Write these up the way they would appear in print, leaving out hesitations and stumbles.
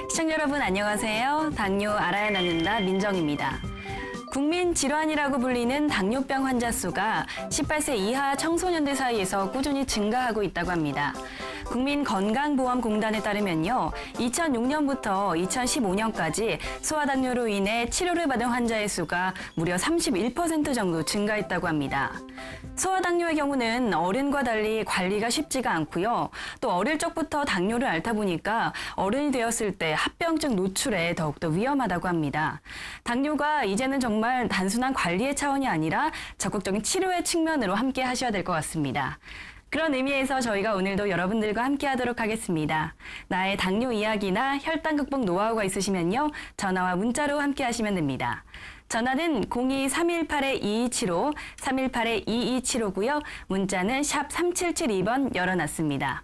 시청자 여러분 안녕하세요. 당뇨 알아야 낫는다 민정입니다. 국민 질환이라고 불리는 당뇨병 환자 수가 18세 이하 청소년들 사이에서 꾸준히 증가하고 있다고 합니다. 국민건강보험공단에 따르면요, 2006년부터 2015년까지 소아당뇨로 인해 치료를 받은 환자의 수가 무려 31% 정도 증가했다고 합니다. 소아당뇨의 경우는 어른과 달리 관리가 쉽지가 않고요. 또 어릴 적부터 당뇨를 앓다 보니까 어른이 되었을 때 합병증 노출에 더욱더 위험하다고 합니다. 당뇨가 이제는 정말 단순한 관리의 차원이 아니라 적극적인 치료의 측면으로 함께 하셔야 될 것 같습니다. 그런 의미에서 저희가 오늘도 여러분들과 함께 하도록 하겠습니다. 나의 당뇨 이야기나 혈당 극복 노하우가 있으시면요, 전화와 문자로 함께 하시면 됩니다. 전화는 02-318-2275, 318-2275고요. 문자는 샵 3772번 열어놨습니다.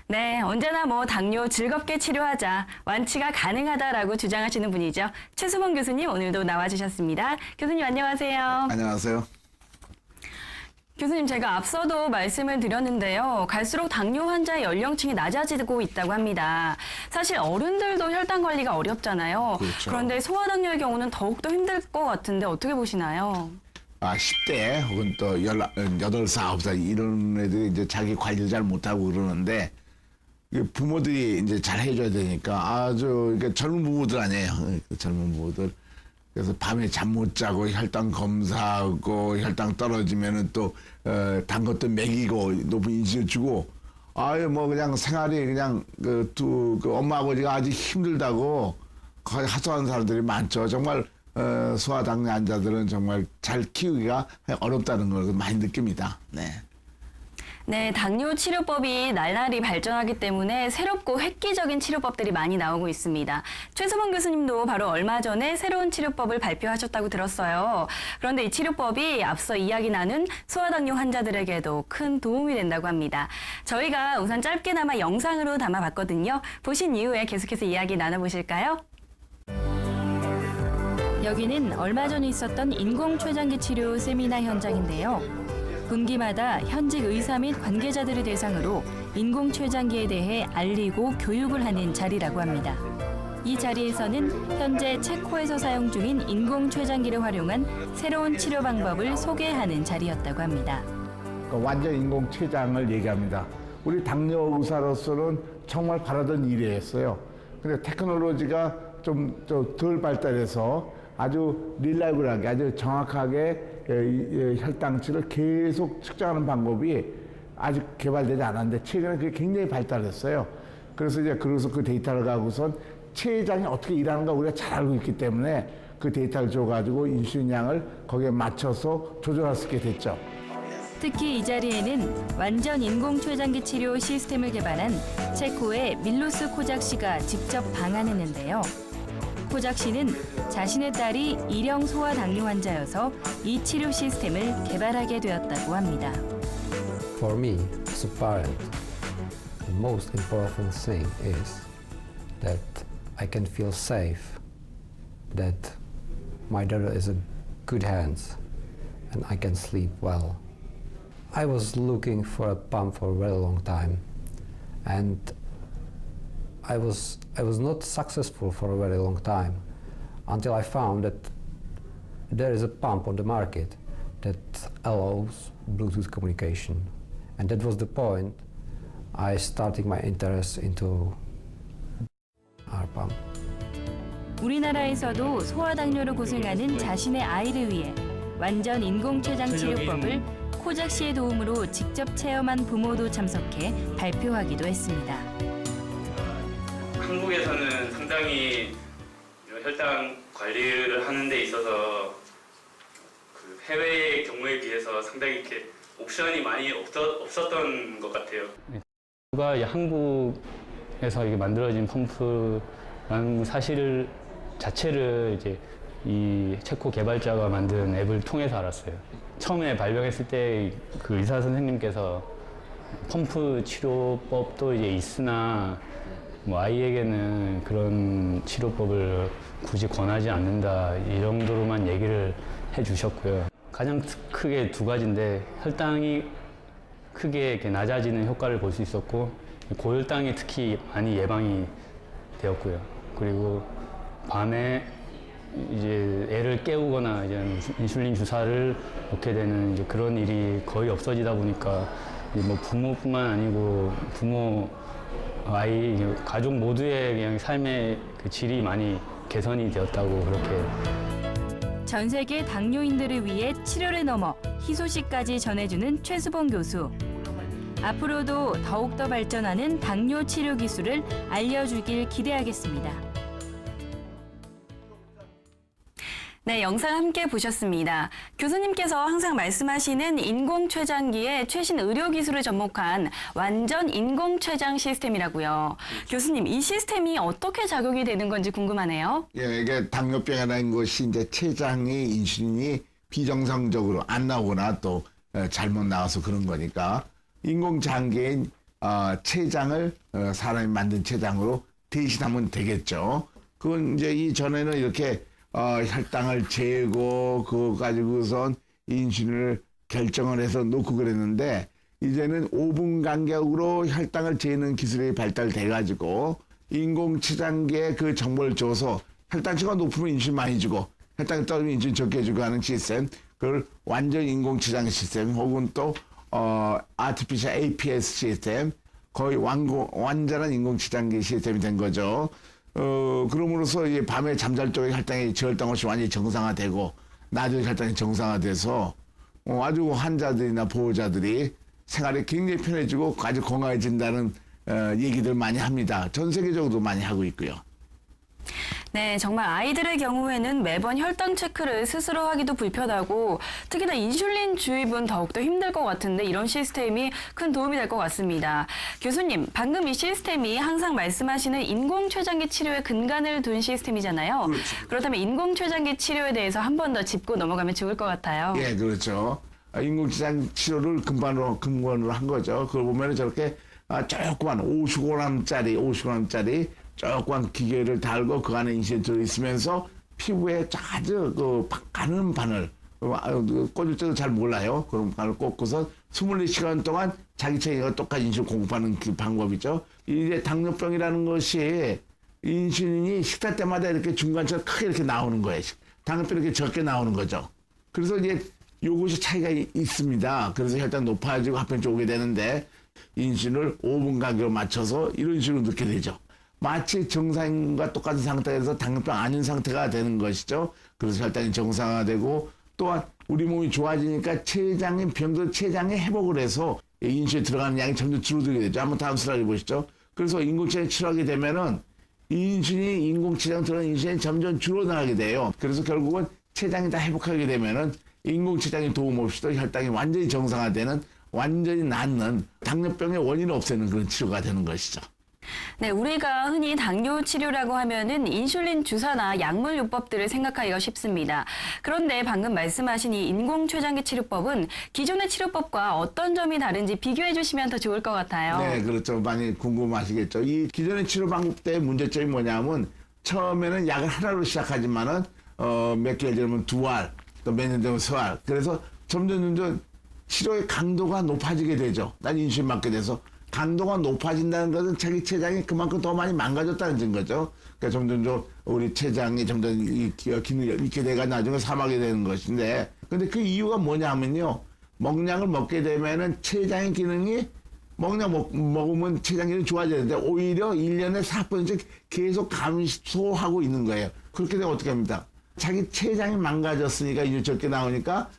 네, 언제나 당뇨 즐겁게 치료하자, 완치가 가능하다라고 주장하시는 분이죠. 최수범 교수님 오늘도 나와주셨습니다. 교수님 안녕하세요. 안녕하세요. 교수님, 제가 앞서도 말씀을 드렸는데요. 갈수록 당뇨 환자의 연령층이 낮아지고 있다고 합니다. 사실 어른들도 혈당 관리가 어렵잖아요. 그렇죠. 그런데 소아당뇨의 경우는 더욱더 힘들 것 같은데 어떻게 보시나요? 10대 혹은 또 8살, 9살 이런 애들이 이제 자기 관리를 잘 못하고 그러는데 부모들이 이제 잘 해줘야 되니까 아주 젊은 부부들 아니에요. 젊은 부부들. 그래서 밤에 잠 못 자고 혈당 검사하고 혈당 떨어지면은 또 단 것도 먹이고 높은 인슐린 주고 그냥 생활이 그냥 그 엄마 아버지가 아주 힘들다고 거의 하소하는 사람들이 많죠. 정말 소아당뇨 환자들은 정말 잘 키우기가 어렵다는 걸 많이 느낍니다. 네. 네, 당뇨 치료법이 날날이 발전하기 때문에 새롭고 획기적인 치료법들이 많이 나오고 있습니다. 최수범 교수님도 바로 얼마 전에 새로운 치료법을 발표하셨다고 들었어요. 그런데 이 치료법이 앞서 이야기 나눈 소아당뇨 환자들에게도 큰 도움이 된다고 합니다. 저희가 우선 짧게나마 영상으로 담아봤거든요. 보신 이후에 계속해서 이야기 나눠보실까요? 여기는 얼마 전 있었던 인공췌장기 치료 세미나 현장인데요. 분기마다 현직 의사 및 관계자들을 대상으로 인공췌장기에 대해 알리고 교육을 하는 자리라고 합니다. 이 자리에서는 현재 체코에서 사용 중인 인공췌장기를 활용한 새로운 치료 방법을 소개하는 자리였다고 합니다. 완전 인공췌장을 얘기합니다. 우리 당뇨 의사로서는 정말 바라던 일이었어요. 근데 테크놀로지가 좀 덜 발달해서 아주 릴라이블하게, 아주 정확하게 혈당치를 계속 측정하는 방법이 아직 개발되지 않았는데 최근에 그게 굉장히 발달했어요. 그래서 그 데이터를 가고선 췌장이 어떻게 일하는가 우리가 잘 알고 있기 때문에 그 데이터를 줘가지고 인슐린 양을 거기에 맞춰서 조절할 수 있게 됐죠. 특히 이 자리에는 완전 인공췌장기 치료 시스템을 개발한 체코의 밀로스 코작 씨가 직접 방한했는데요. 코작 씨는 자신의 딸이 일형 소아당뇨 환자여서 이 치료 시스템을 개발하게 되었다고 합니다. For me, as a parent, the most important thing is that I can feel safe, that my daughter is in good hands, and I can sleep well. I was looking for a pump for a very long time, and I was not successful for a very long time until I found that there is a pump on the market that allows Bluetooth communication. And that was the point I started my interest into our pump. 우리나라에서도 소아당뇨로 고생하는 자신의 아이를 위해 완전 인공췌장 치료법을 코작 씨의 도움으로 직접 체험한 부모도 참석해 발표하기도 했습니다. 한국에서는 상당히 혈당 관리를 하는 데 있어서 그 해외의 경우에 비해서 상당히 이렇게 옵션이 많이 없었던 것 같아요. 한국에서 이게 만들어진 펌프라는 사실 자체를 이제 이 체코 개발자가 만든 앱을 통해서 알았어요. 처음에 발병했을 때 그 의사 선생님께서 펌프 치료법도 이제 있으나 아이에게는 그런 치료법을 굳이 권하지 않는다, 이 정도로만 얘기를 해주셨고요. 가장 크게 두 가지인데 혈당이 크게 이렇게 낮아지는 효과를 볼 수 있었고, 고혈당이 특히 많이 예방이 되었고요. 그리고 밤에 이제 애를 깨우거나 이제 인슐린 주사를 놓게 되는 이제 그런 일이 거의 없어지다 보니까 이제 뭐 부모뿐만 아니고 부모, 아이, 이제 가족 모두의 그냥 삶의 그 질이 많이 개선이 되었다고 그렇게. 전 세계 당뇨인들을 위해 치료를 넘어 희소식까지 전해주는 최수봉 교수. 앞으로도 더욱더 발전하는 당뇨 치료 기술을 알려주길 기대하겠습니다. 네, 영상 함께 보셨습니다. 교수님께서 항상 말씀하시는 인공췌장기의 최신 의료기술을 접목한 완전 인공췌장 시스템이라고요. 교수님, 이 시스템이 어떻게 작용이 되는 건지 궁금하네요. 예, 이게 당뇨병이라는 것이 이제 췌장의 인슐린이 비정상적으로 안 나오거나 또 잘못 나와서 그런 거니까 인공장기인 췌장을 사람이 만든 췌장으로 대신하면 되겠죠. 그건 이제 이전에는 이렇게 혈당을 재고 그거 가지고선 인슐린을 결정을 해서 놓고 그랬는데 이제는 5분 간격으로 혈당을 재는 기술이 발달돼 가지고 인공췌장기에 그 정보를 줘서 혈당치가 높으면 인슐린 많이 주고 혈당이 떨어지면 인슐린 적게 주고 하는 시스템, 그걸 완전 인공췌장 시스템 혹은 또 artificial APS 시스템, 거의 완전한 인공췌장기 시스템이 된 거죠. 그럼으로써 이제 밤에 잠잘 적에 혈당이 저혈당 없이 완전히 정상화되고 낮에 혈당이 정상화돼서 아주 환자들이나 보호자들이 생활이 굉장히 편해지고 아주 건강해진다는 얘기들 많이 합니다. 전 세계적으로도 많이 하고 있고요. 네, 정말 아이들의 경우에는 매번 혈당 체크를 스스로 하기도 불편하고 특히나 인슐린 주입은 더욱더 힘들 것 같은데 이런 시스템이 큰 도움이 될 것 같습니다. 교수님, 방금 이 시스템이 항상 말씀하시는 인공췌장기 치료의 근간을 둔 시스템이잖아요. 그렇죠. 그렇다면 인공췌장기 치료에 대해서 한 번 더 짚고 넘어가면 좋을 것 같아요. 예, 그렇죠. 인공췌장 치료를 근본으로 한 거죠. 그걸 보면 저렇게 조그만 50g짜리 조그만 기계를 달고 그 안에 인슐린이 들어있으면서 피부에 아주 가는 바늘, 꽂을 때도 잘 몰라요. 그런 바늘 꽂고서 24시간 동안 자기 체내가 똑같이 인슐린 공급하는 그 방법이죠. 이제 당뇨병이라는 것이 인슐린이 식사 때마다 이렇게 중간처럼 크게 이렇게 나오는 거예요. 당뇨병이 이렇게 적게 나오는 거죠. 그래서 이제 요것이 차이가 있습니다. 그래서 혈당 높아지고 합병증 오게 되는데 인슐린을 5분 간격으로 맞춰서 이런 식으로 넣게 되죠. 마치 정상과 똑같은 상태에서 당뇨병 아닌 상태가 되는 것이죠. 그래서 혈당이 정상화되고 또한 우리 몸이 좋아지니까 병들 췌장이 회복을 해서 인슐린에 들어가는 양이 점점 줄어들게 되죠. 한번 다음 슬라이드 보시죠. 그래서 인공췌장을 치료하게 되면은 인공췌장 들어가는 인슐린이 점점 줄어나가게 돼요. 그래서 결국은 췌장이 다 회복하게 되면은 인공췌장의 도움 없이도 혈당이 완전히 정상화되는, 완전히 낫는, 당뇨병의 원인을 없애는 그런 치료가 되는 것이죠. 네, 우리가 흔히 당뇨 치료라고 하면은 인슐린 주사나 약물 요법들을 생각하기가 쉽습니다. 그런데 방금 말씀하신 이 인공췌장기 치료법은 기존의 치료법과 어떤 점이 다른지 비교해 주시면 더 좋을 것 같아요. 네, 그렇죠. 많이 궁금하시겠죠. 이 기존의 치료 방법 때의 문제점이 뭐냐면 처음에는 약을 하나로 시작하지만은 몇 개월 되면 2알, 또 몇 년 되면 3알. 그래서 점점 치료의 강도가 높아지게 되죠. 난 인슐린 맞게 돼서. 강도가 높아진다는 것은 자기 췌장이 그만큼 더 많이 망가졌다는 증거죠. 그러니까 점점 우리 췌장이 점점 이 기능이 잃게 돼가 나중에 사망하게 되는 것인데, 근데 그 이유가 뭐냐면요. 먹약을 먹게 되면은 췌장의 기능이 먹약 먹으면 췌장 기능이 좋아지는데 오히려 1년에 4%씩 계속 감소하고 있는 거예요. 그렇게 되면 어떻게 합니까? 자기 췌장이 망가졌으니까 이제 적게 나오니까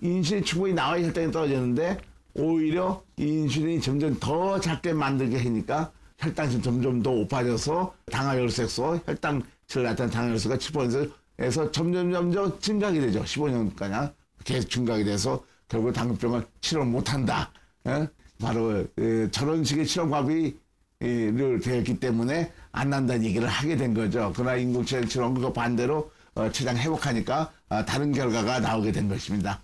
인슐린 충분히 나와야 혈당이 떨어지는데 오히려 인슐린이 점점 더 작게 만들게 하니까 혈당이 점점 더 높아져서 당화혈색소, 혈당치를 나타내는 당화혈색소가 7%에서 점점 증가하게 되죠. 15년까지 계속 증가하게 돼서 결국 당뇨병을 치료 못한다. 바로 저런 식의 치료 방법이 되었기 때문에 안 난다는 얘기를 하게 된 거죠. 그러나 인공췌장 치료는 그거 반대로 췌장 회복하니까 다른 결과가 나오게 된 것입니다.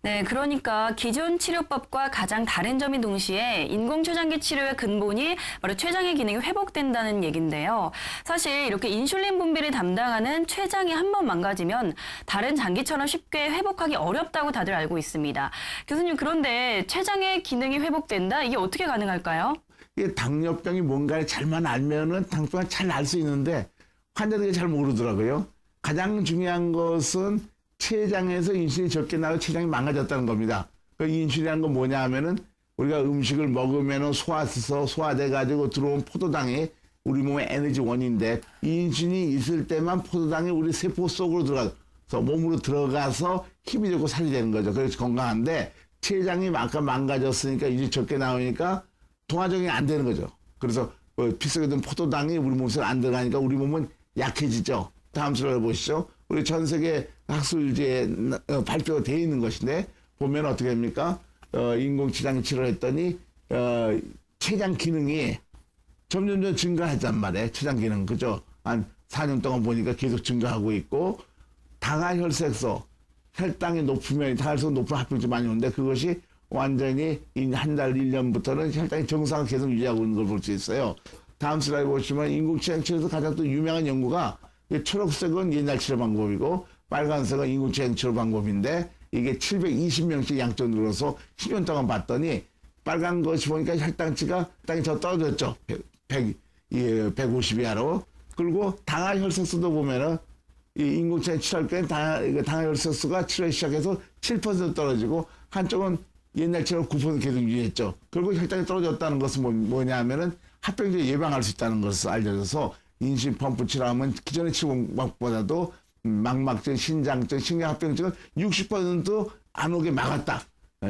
네, 그러니까 기존 치료법과 가장 다른 점인 동시에 인공췌장기 치료의 근본이 바로 췌장의 기능이 회복된다는 얘기인데요. 사실 이렇게 인슐린 분비를 담당하는 췌장이 한번 망가지면 다른 장기처럼 쉽게 회복하기 어렵다고 다들 알고 있습니다. 교수님, 그런데 췌장의 기능이 회복된다? 이게 어떻게 가능할까요? 이게 당뇨병이 뭔가를 잘만 알면은 당뇨병을 잘 알 수 있는데 환자들이 잘 모르더라고요. 가장 중요한 것은 췌장에서 인슐린이 적게 나고 췌장이 망가졌다는 겁니다. 그 인슐린이라는 건 뭐냐 하면은 우리가 음식을 먹으면은 소화돼 가지고 들어온 포도당이 우리 몸의 에너지원인데 이 인슐린이 있을 때만 포도당이 우리 세포 속으로 들어가서 몸으로 들어가서 힘이 되고 살이 되는 거죠. 그래서 건강한데 췌장이 아까 망가졌으니까 이제 적게 나오니까 동화적이 안 되는 거죠. 그래서 피 속에 든 포도당이 우리 몸속에 안 들어가니까 우리 몸은 약해지죠. 다음 슬라이드 보시죠. 우리 전 세계 학술지에 발표가 되어 있는 것인데 보면 어떻게 됩니까? 인공췌장 치료를 했더니 췌장 기능이 점점 증가하단 말이에요. 췌장 기능 그죠? 한 4년 동안 보니까 계속 증가하고 있고 당화혈색소 혈당이 높으면 당화혈색소 높은 합병증 많이 오는데 그것이 완전히 한 달 1년부터는 혈당이 정상을 계속 유지하고 있는 걸 볼 수 있어요. 다음 슬라이드 보시면 인공췌장 치료에서 가장 또 유명한 연구가 초록색은 옛날 치료 방법이고 빨간색은 인공췌장 치료 방법인데 이게 720명씩 양쪽 늘어서 10년 동안 봤더니 빨간 것이 보니까 혈당치가 혈당이 더 떨어졌죠. 150 이하로. 그리고 당화혈색소도 보면은 이 인공췌장 치료할 때는 당화혈색소가 치료 시작해서 7% 떨어지고 한쪽은 옛날 치료 9% 계속 유지했죠. 그리고 혈당이 떨어졌다는 것은 뭐냐 하면은 합병증을 예방할 수 있다는 것을 알려져서 인슐린 펌프 치료하면 기존의 치료 방법보다도 망막증, 신장증, 심장합병증은 60% 안 오게 막았다.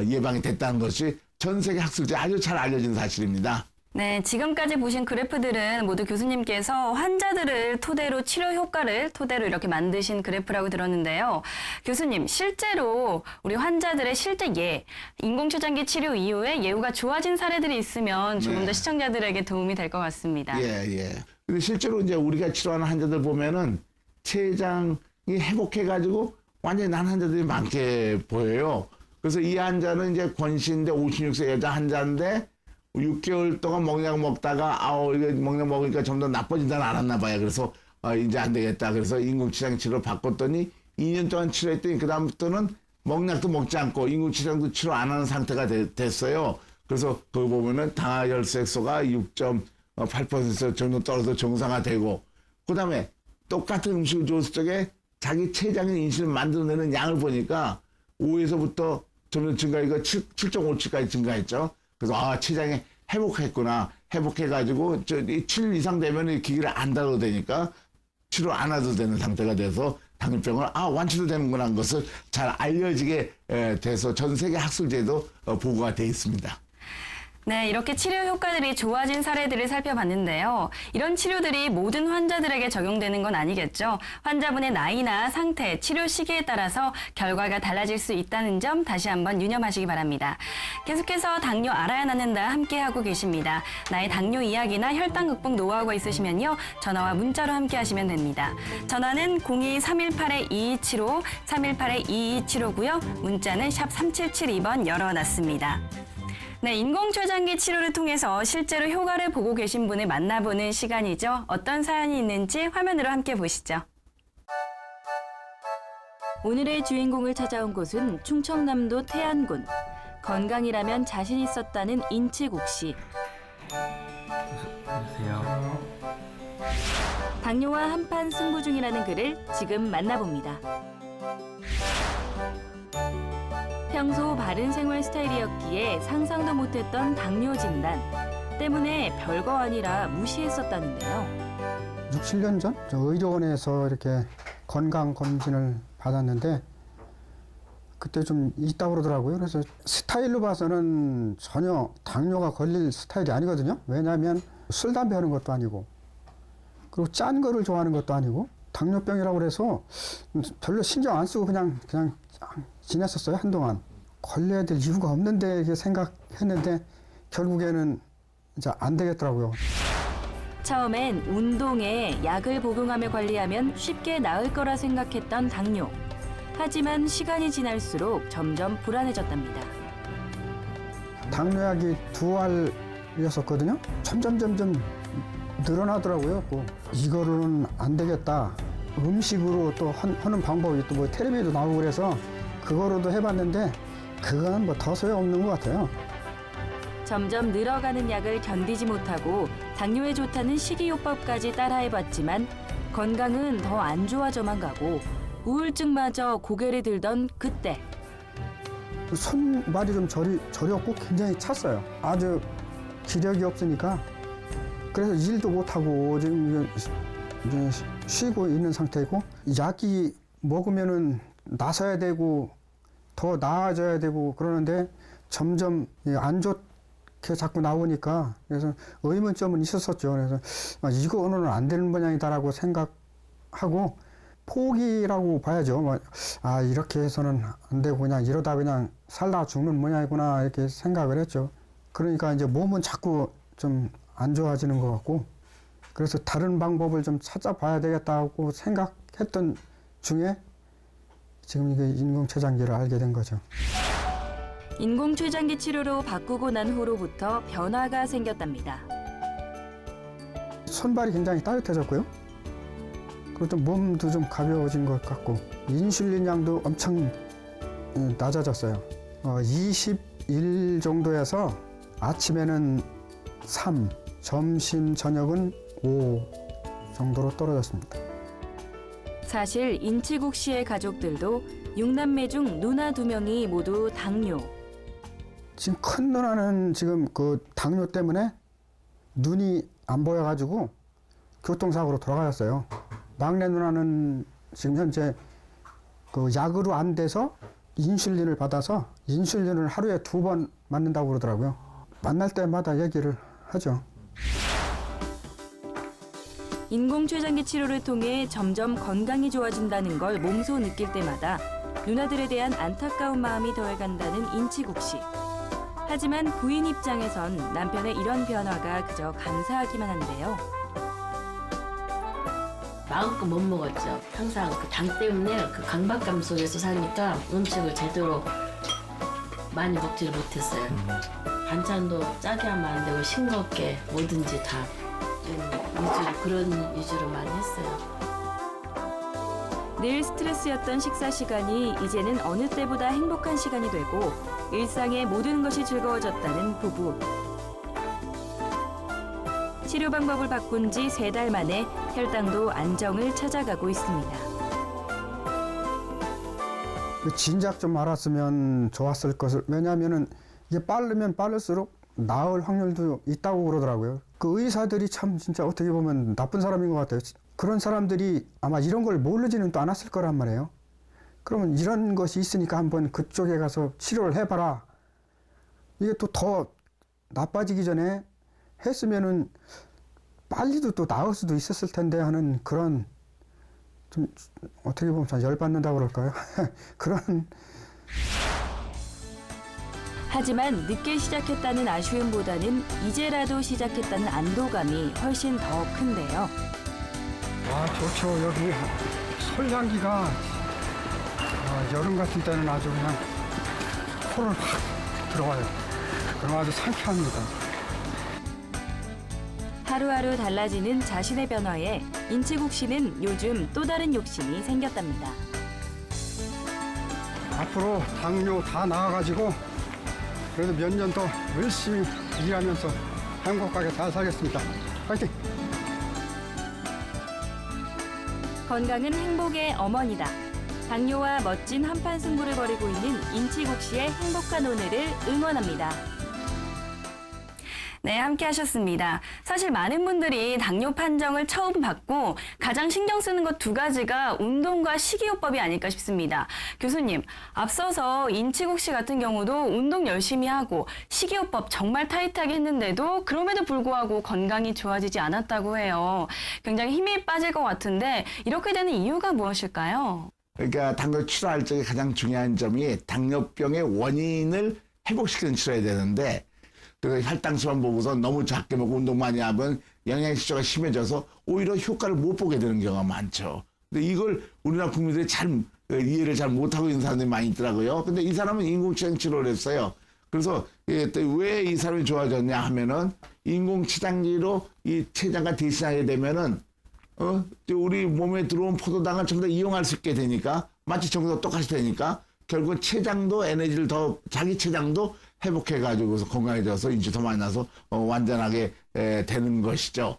예방이 됐다는 것이 전 세계 학술지에 아주 잘 알려진 사실입니다. 네, 지금까지 보신 그래프들은 모두 교수님께서 환자들을 토대로 치료 효과를 토대로 이렇게 만드신 그래프라고 들었는데요. 교수님, 실제로 우리 환자들의 실제 인공췌장기 치료 이후에 예후가 좋아진 사례들이 있으면 조금 더 시청자들에게 도움이 될 것 같습니다. 예. 근데 실제로 이제 우리가 치료하는 환자들 보면은 췌장이 회복해가지고 완전히 난 환자들이 많게 보여요. 그래서 이 환자는 이제 권씨인데 56세 여자 환자인데 6개월 동안 먹약 먹다가 이거 먹약 먹으니까 점점 나빠진다는 알았나 봐요. 그래서 이제 안 되겠다. 그래서 인공췌장 치료 바꿨더니 2년 동안 치료했더니 그 다음부터는 먹약도 먹지 않고 인공췌장도 치료 안 하는 상태가 됐어요. 그래서 그거 보면은 당화혈색소가 6.8% 정도 떨어져 정상화되고 그 다음에 똑같은 음식을 줬을 적에 자기 췌장인 인슐린 만들어내는 양을 보니까 5에서부터 점점 증가하니까 7.57까지 증가했죠. 그래서 췌장이 회복했구나. 회복해가지고 7일 이상 되면 이 기기를 안 달아도 되니까 치료 안 해도 되는 상태가 돼서 당뇨병을 완치도 되는구나 하는 것을 잘 알려지게 돼서 전 세계 학술지에도 보고가 돼 있습니다. 네, 이렇게 치료 효과들이 좋아진 사례들을 살펴봤는데요. 이런 치료들이 모든 환자들에게 적용되는 건 아니겠죠. 환자분의 나이나 상태, 치료 시기에 따라서 결과가 달라질 수 있다는 점 다시 한번 유념하시기 바랍니다. 계속해서 당뇨 알아야 낫는다 함께하고 계십니다. 나의 당뇨 이야기나 혈당 극복 노하우가 있으시면요. 전화와 문자로 함께하시면 됩니다. 전화는 02-318-2275, 318-2275고요. 문자는 샵 3772번 열어놨습니다. 네, 인공췌장기 치료를 통해서 실제로 효과를 보고 계신 분을 만나보는 시간이죠. 어떤 사연이 있는지 화면으로 함께 보시죠. 오늘의 주인공을 찾아온 곳은 충청남도 태안군. 건강이라면 자신 있었다는 인치국 씨. 안녕하세요. 당뇨와 한판 승부 중이라는 그를 지금 만나봅니다. 평소 바른 생활 스타일이었기에 상상도 못했던 당뇨 진단 때문에 별거 아니라 무시했었다는데요. 6, 7년 전 의료원에서 이렇게 건강검진을 받았는데 그때 좀 있다고 그러더라고요. 그래서 스타일로 봐서는 전혀 당뇨가 걸릴 스타일이 아니거든요. 왜냐하면 술, 담배 하는 것도 아니고 그리고 짠 거를 좋아하는 것도 아니고 당뇨병이라고 그래서 별로 신경 안 쓰고 그냥 지냈었어요, 한동안. 걸려야 될 이유가 없는데 이렇게 생각했는데 결국에는 이제 안 되겠더라고요. 처음엔 운동에 약을 복용하며 관리하면 쉽게 나을 거라 생각했던 당뇨. 하지만 시간이 지날수록 점점 불안해졌답니다. 당뇨약이 2알이었었거든요. 점점 늘어나더라고요. 이거로는 안 되겠다. 음식으로 또 하는 방법이 또 뭐 텔레비도 나오고 그래서 그거로도 해봤는데 그건 뭐 더 소용없는 것 같아요. 점점 늘어가는 약을 견디지 못하고 당뇨에 좋다는 식이요법까지 따라해봤지만 건강은 더 안 좋아져만 가고 우울증마저 고개를 들던 그때 손발이 좀 저렸고 굉장히 찼어요. 아주 기력이 없으니까 그래서 일도 못하고 지금 이제 쉬고 있는 상태고 약이 먹으면은 나서야 되고 더 나아져야 되고 그러는데 점점 안 좋게 자꾸 나오니까 그래서 의문점은 있었었죠. 그래서 이거는 안 되는 모양이다라고 생각하고 포기라고 봐야죠. 이렇게 해서는 안 되고 그냥 이러다 그냥 살다 죽는 모양이구나 이렇게 생각을 했죠. 그러니까 이제 몸은 자꾸 좀 안 좋아지는 것 같고 그래서 다른 방법을 좀 찾아봐야 되겠다고 생각했던 중에 지금 이게 인공췌장기를 알게 된 거죠. 인공췌장기 치료로 바꾸고 난 후로부터 변화가 생겼답니다. 손발이 굉장히 따뜻해졌고요. 그리고 좀 몸도 좀 가벼워진 것 같고 인슐린 양도 엄청 낮아졌어요. 21 정도에서 아침에는 3, 점심, 저녁은 5 정도로 떨어졌습니다. 사실 인치국 씨의 가족들도 6남매 중 누나 2명이 모두 당뇨. 지금 큰 누나는 지금 그 당뇨 때문에 눈이 안 보여가지고 교통사고로 돌아가셨어요. 막내 누나는 지금 현재 그 약으로 안 돼서 인슐린을 받아서 인슐린을 하루에 2번 맞는다고 그러더라고요. 만날 때마다 얘기를 하죠. 인공췌장기 치료를 통해 점점 건강이 좋아진다는 걸 몸소 느낄 때마다 누나들에 대한 안타까운 마음이 더해간다는 인치국 씨. 하지만 부인 입장에선 남편의 이런 변화가 그저 감사하기만 한데요. 마음껏 못 먹었죠. 항상 그 당 때문에 그 강박감 속에서 사니까 음식을 제대로 많이 먹지를 못했어요. 반찬도 짜게 하면 안 되고 싱겁게 뭐든지 다 좀 위주로 그런 위주로 많이 했어요. 늘 스트레스였던 식사 시간이 이제는 어느 때보다 행복한 시간이 되고 일상의 모든 것이 즐거워졌다는 부부. 치료 방법을 바꾼 지 3달 만에 혈당도 안정을 찾아가고 있습니다. 진작 좀 알았으면 좋았을 것을. 왜냐하면은 이게 빠르면 빠를수록 나을 확률도 있다고 그러더라고요. 그 의사들이 참 진짜 어떻게 보면 나쁜 사람인 것 같아요. 그런 사람들이 아마 이런 걸 모르지는 또 않았을 거란 말이에요. 그러면 이런 것이 있으니까 한번 그쪽에 가서 치료를 해봐라. 이게 또 더 나빠지기 전에 했으면은 빨리도 또 나을 수도 있었을 텐데 하는 그런 좀 어떻게 보면 참 열받는다고 그럴까요? 그런. 하지만 늦게 시작했다는 아쉬움보다는 이제라도 시작했다는 안도감이 훨씬 더 큰데요. 좋죠. 여기 솔향기가 여름 같은 때는 아주 그냥 코를 확 들어와요. 그럼 아주 상쾌합니다. 하루하루 달라지는 자신의 변화에 인치국 씨는 요즘 또 다른 욕심이 생겼답니다. 앞으로 당뇨 다 나아가지고 그래도 몇 년 더 열심히 일하면서 행복하게 잘 살겠습니다. 파이팅! 건강은 행복의 어머니다. 당뇨와 멋진 한판 승부를 벌이고 있는 인치국 씨의 행복한 오늘을 응원합니다. 네, 함께 하셨습니다. 사실 많은 분들이 당뇨 판정을 처음 받고 가장 신경 쓰는 것 2가지가 운동과 식이요법이 아닐까 싶습니다. 교수님, 앞서서 인치국 씨 같은 경우도 운동 열심히 하고 식이요법 정말 타이트하게 했는데도 그럼에도 불구하고 건강이 좋아지지 않았다고 해요. 굉장히 힘이 빠질 것 같은데 이렇게 되는 이유가 무엇일까요? 그러니까 당뇨 치료할 적에 가장 중요한 점이 당뇨병의 원인을 회복시키는 치료해야 되는데 그 혈당수만 보고서 너무 작게 먹고 운동 많이 하면 영양실조가 심해져서 오히려 효과를 못 보게 되는 경우가 많죠. 근데 이걸 우리나라 국민들이 잘 이해를 잘 못하고 있는 사람들이 많이 있더라고요. 근데 이 사람은 인공췌장 치료를 했어요. 그래서 왜 이 사람이 좋아졌냐 하면은 인공췌장기로 이 췌장과 대신하게 되면은 우리 몸에 들어온 포도당을 전부 다 이용할 수 있게 되니까 마치 전부 다 똑같이 되니까 결국은 췌장도 에너지를 더 자기 췌장도 회복해가지고서 건강해져서 인치 더 많이 나서 완전하게 되는 것이죠.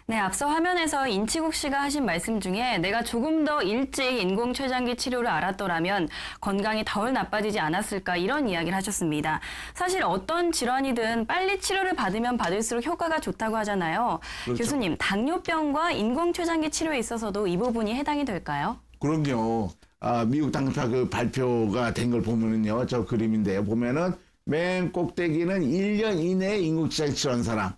네, 앞서 화면에서 인치국 씨가 하신 말씀 중에 내가 조금 더 일찍 인공췌장기 치료를 알았더라면 건강이 덜 나빠지지 않았을까 이런 이야기를 하셨습니다. 사실 어떤 질환이든 빨리 치료를 받으면 받을수록 효과가 좋다고 하잖아요. 그렇죠. 교수님, 당뇨병과 인공췌장기 치료에 있어서도 이 부분이 해당이 될까요? 그럼요. 미국 당뇨파 그 발표가 된 걸 보면은요, 저 그림인데요. 보면은 맨 꼭대기는 1년 이내에 인공췌장기 치료한 사람.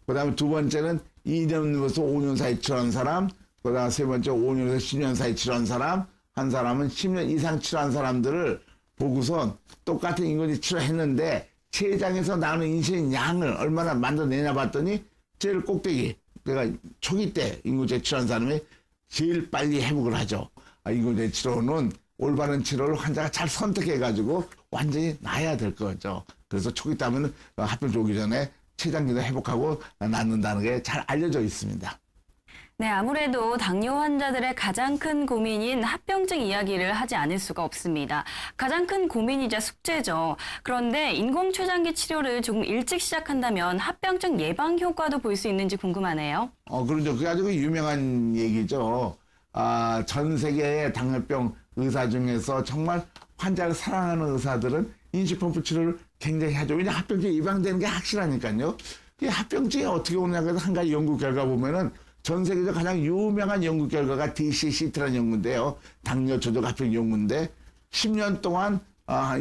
그 다음에 두 번째는 2년에서 5년 사이 치료한 사람. 그 다음에 세 번째 5년에서 10년 사이 치료한 사람. 한 사람은 10년 이상 치료한 사람들을 보고선 똑같은 인공trị 치료했는데 췌장에서 나오는 인슐린 양을 얼마나 만들어내냐 봤더니 제일 꼭대기, 그러니까 초기 때 인공trị 치료한 사람이 제일 빨리 회복을 하죠. 인공trị 치료는 올바른 치료를 환자가 잘 선택해가지고 완전히 나아야 될 거죠. 그래서 초기 때 하면 합병증 오기 전에 췌장기도 회복하고 낫는다는 게 잘 알려져 있습니다. 네, 아무래도 당뇨 환자들의 가장 큰 고민인 합병증 이야기를 하지 않을 수가 없습니다. 가장 큰 고민이자 숙제죠. 그런데 인공췌장기 치료를 조금 일찍 시작한다면 합병증 예방 효과도 볼 수 있는지 궁금하네요. 그렇죠. 그게 아주 유명한 얘기죠. 전 세계의 당뇨병 의사 중에서 정말 환자를 사랑하는 의사들은 인슐린펌프 치료를 굉장히 하죠. 왜냐하면 합병증이 예방되는 게 확실하니까요. 이 합병증이 어떻게 오냐고 해서 한 가지 연구 결과 보면은 전 세계에서 가장 유명한 연구 결과가 DCCT라는 연구인데요. 당뇨 조절 합병 연구인데 10년 동안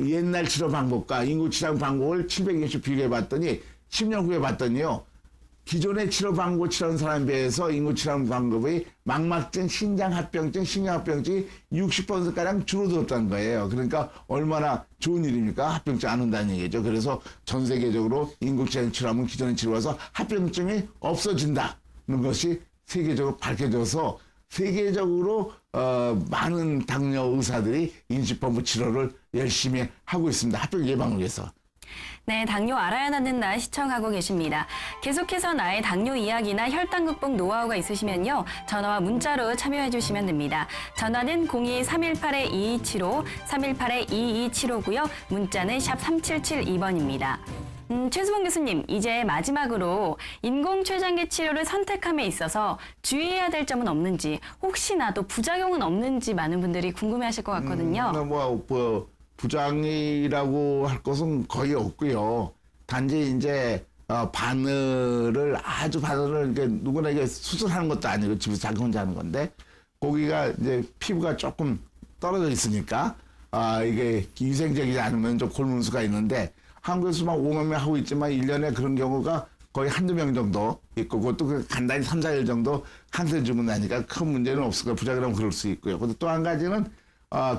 옛날 치료 방법과 인공치료 방법을 720씩 비교해봤더니 10년 후에 봤더니요. 기존의 치료 방법 치료한 사람에 비해서 인공치료 방법의 망막증, 신장합병증, 신경합병증이 60%가량 줄어들었다는 거예요. 그러니까 얼마나 좋은 일입니까? 합병증 안 온다는 얘기죠. 그래서 전 세계적으로 인공치료 치료하면 기존의 치료와서 합병증이 없어진다는 것이 세계적으로 밝혀져서 세계적으로 많은 당뇨 의사들이 인슐린펌프 치료를 열심히 하고 있습니다. 합병 예방을 위해서. 네, 당뇨 알아야 하는 날 시청하고 계십니다. 계속해서 나의 당뇨 이야기나 혈당 극복 노하우가 있으시면요. 전화와 문자로 참여해 주시면 됩니다. 전화는 02-318-2275, 318-2275고요. 문자는 샵 3772번입니다. 최수봉 교수님, 이제 마지막으로 인공췌장기 치료를 선택함에 있어서 주의해야 될 점은 없는지, 혹시나 또 부작용은 없는지 많은 분들이 궁금해하실 것 같거든요. 부작이라고 할 것은 거의 없고요. 단지 이제 바늘을 이렇게 누구나 이게 수술하는 것도 아니고 집에서 자기 혼자 하는 건데 거기가 이제 피부가 조금 떨어져 있으니까 이게 위생적이지 않으면 좀 곪을 수가 있는데 한국에서만 5만 명 하고 있지만 1년에 그런 경우가 거의 한두 명 정도 있고 그것도 간단히 3, 4일 정도 항생 주고 나니까 큰 문제는 없을 거예요. 부작이라면 그럴 수 있고요. 근데 또 한 가지는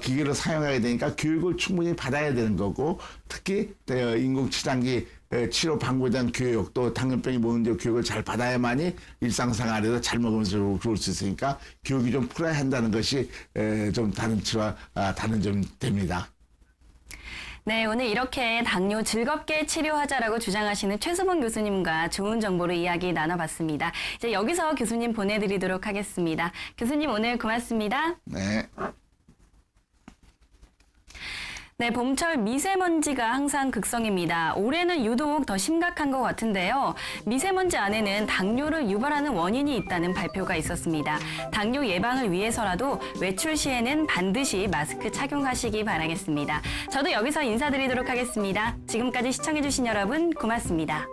기계를 사용하게 되니까 교육을 충분히 받아야 되는 거고 특히 인공췌장기 치료 방법에 대한 교육 또 당뇨병이 뭔지 교육을 잘 받아야만이 일상생활에서 잘 먹으면서 좋을 수 있으니까 교육이 좀 풀어야 한다는 것이 좀 다른 치료와 다른 점이 됩니다. 네, 오늘 이렇게 당뇨 즐겁게 치료하자라고 주장하시는 최수봉 교수님과 좋은 정보로 이야기 나눠봤습니다. 이제 여기서 교수님 보내드리도록 하겠습니다. 교수님 오늘 고맙습니다. 네. 네, 봄철 미세먼지가 항상 극성입니다. 올해는 유독 더 심각한 것 같은데요. 미세먼지 안에는 당뇨를 유발하는 원인이 있다는 발표가 있었습니다. 당뇨 예방을 위해서라도 외출 시에는 반드시 마스크 착용하시기 바라겠습니다. 저도 여기서 인사드리도록 하겠습니다. 지금까지 시청해주신 여러분 고맙습니다.